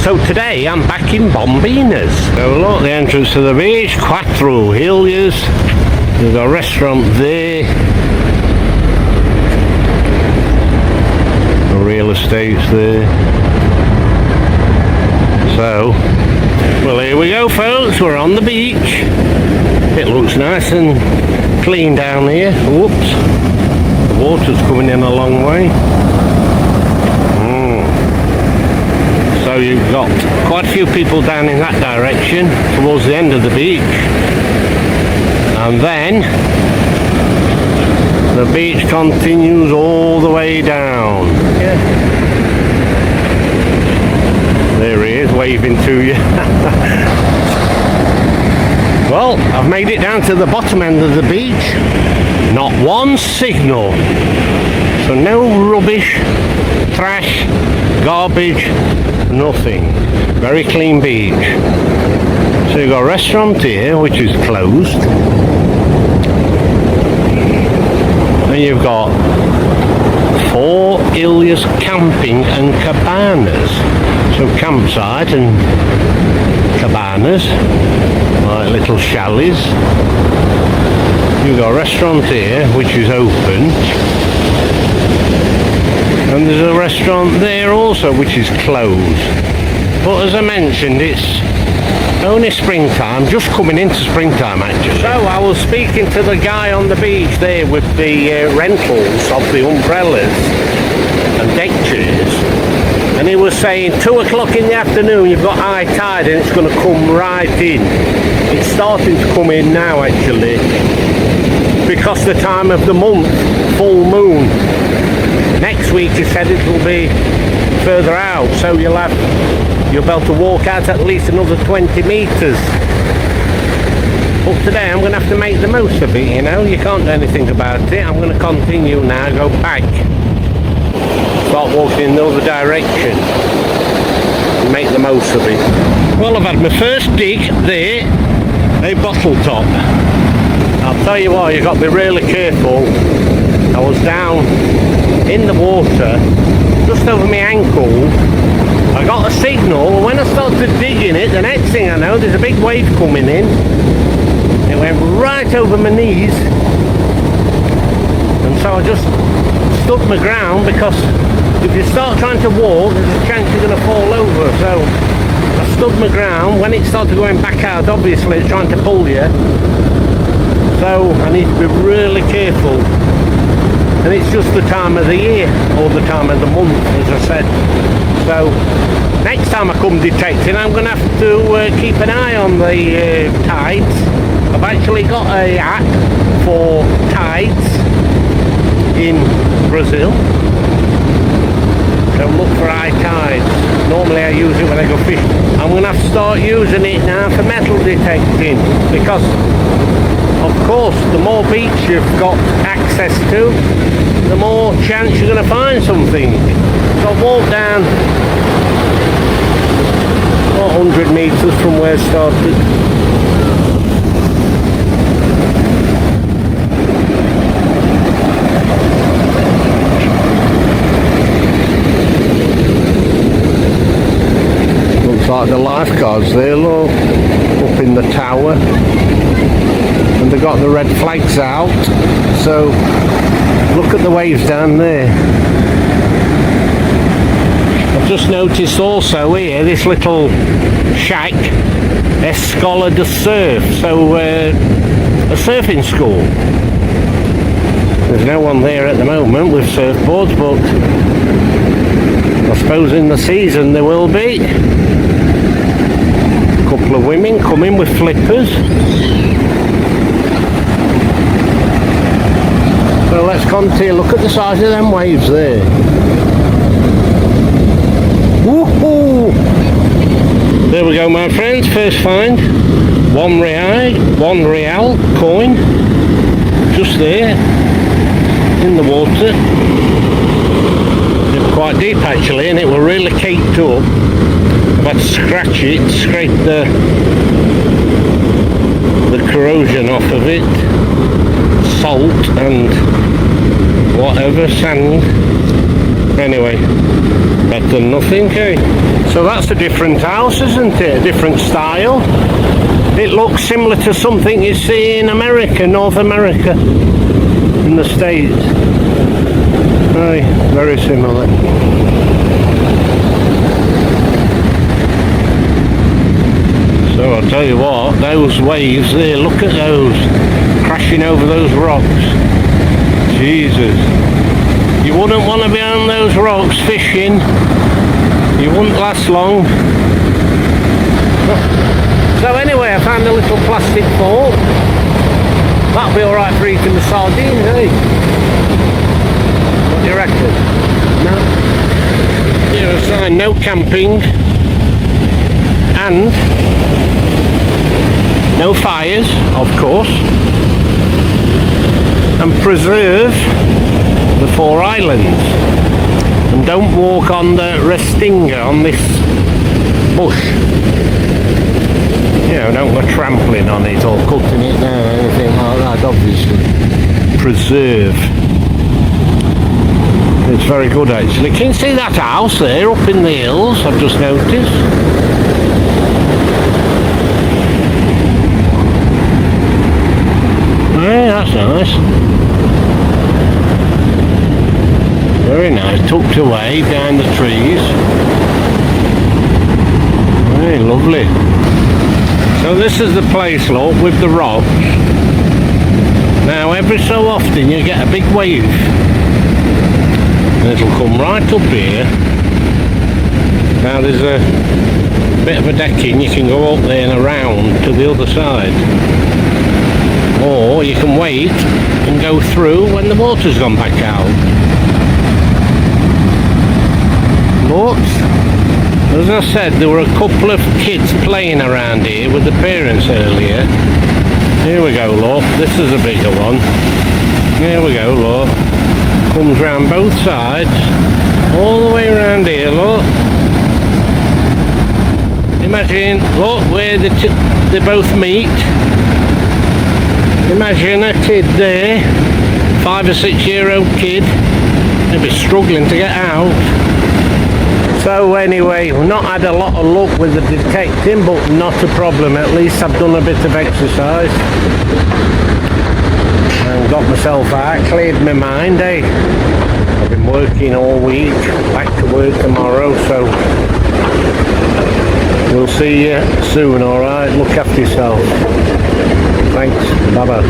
So today I'm back in Bombinas. So look, the entrance to the beach, 4 Hilhas. There's a restaurant there. The real estate's there. So, well, here we go, folks. We're on the beach. It looks nice and clean down here. Whoops. The water's coming in a long way. So you've got quite a few people down in that direction towards the end of the beach, and then the beach continues all the way down. Yeah. There he is, waving to you. Well, I've made it down to the bottom end of the beach. Not one signal. So no rubbish, trash, garbage, nothing. Very clean beach. So you've got a restaurant here which is closed, and you've got 4 Hilhas camping and cabanas. So campsite and cabanas, like little chalets. You've got a restaurant here which is open, and there's a restaurant there also which is closed. But as I mentioned, it's only springtime, just coming into springtime actually. So I was speaking to the guy on the beach there with the rentals of the umbrellas and deck chairs, and he was saying 2 o'clock in the afternoon you've got high tide and it's going to come right in. It's starting to come in now actually, because the time of the month, full moon. Next week he said it will be further out, so you'll be able to walk out at least another 20 metres. But today I'm going to have to make the most of it, you know. You can't do anything about it. I'm going to continue now, go back, start walking in the other direction and make the most of it. Well, I've had my first dig there, a bottle top. I'll tell you what, you've got to be really careful. I was down in the water, just over my ankle. I got a signal. When I started digging it, the next thing I know, there's a big wave coming in. It went right over my knees, and so I just stood my ground, because if you start trying to walk, there's a chance you're going to fall over. So I stood my ground. When it started going back out, obviously it's trying to pull you. So I need to be really careful. And it's just the time of the year, or the time of the month, as I said. So next time I come detecting, I'm going to have to keep an eye on the tides. I've actually got a app for tides in Brazil. So look for high tides. Normally I use it when I go fishing. I'm going to have to start using it now for metal detecting, because of course the more beach you've got access to, the more chance you're going to find something. So I've walked down 100 metres from where I started. Looks like the lifeguards there, look, up in the tower. And they've got the red flags out, so look at the waves down there. I've just noticed also here this little shack, Escola de Surf, so a surfing school. There's no one there at the moment with surfboards, but I suppose in the season there will be. A couple of women coming with flippers. So let's continue. Look at the size of them waves there. Woohoo! There we go, my friends. First find. 1 real coin. Just there. In the water. It's quite deep actually, and it will really caked up. I've had to scratch it, scrape the corrosion off of it. Salt and whatever, sand. Anyway, better than nothing, eh? So that's a different house, isn't it? A different style. It looks similar to something you see in America, North America, in the States. Very, very similar. So I'll tell you what, those waves there, look at those, crashing over those rocks. Jesus. You wouldn't want to be on those rocks fishing. You wouldn't last long. So anyway, I found a little plastic fork. That'll be alright for eating the sardines, eh? What do you reckon? No? Here a sign, no camping. And no fires, of course. And preserve the 4 islands. And don't walk on the restinga, on this bush. You know, don't go trampling on it or cutting it down or anything like that, obviously. Preserve. It's very good actually. Can you see that house there up in the hills, I've just noticed? Yeah, that's nice. Very nice, tucked away behind the trees. Very lovely. So this is the place, look, with the rocks. Now every so often you get a big wave. And it'll come right up here. Now there's a bit of a decking, you can go up there and around to the other side. Or you can wait and go through when the water's gone back out. But, as I said, there were a couple of kids playing around here with the parents earlier. Here we go, look, this is a bigger one. Here we go, look. Comes round both sides, all the way around here, look. Imagine, look, where they both meet. Imagine a kid there, 5 or 6 year old kid, they'll be struggling to get out. So anyway, we've not had a lot of luck with the detecting, but not a problem. At least I've done a bit of exercise and got myself out, cleared my mind, eh? I've been working all week, back to work tomorrow, so we'll see you soon, alright? Look after yourself. Thanks, bye bye.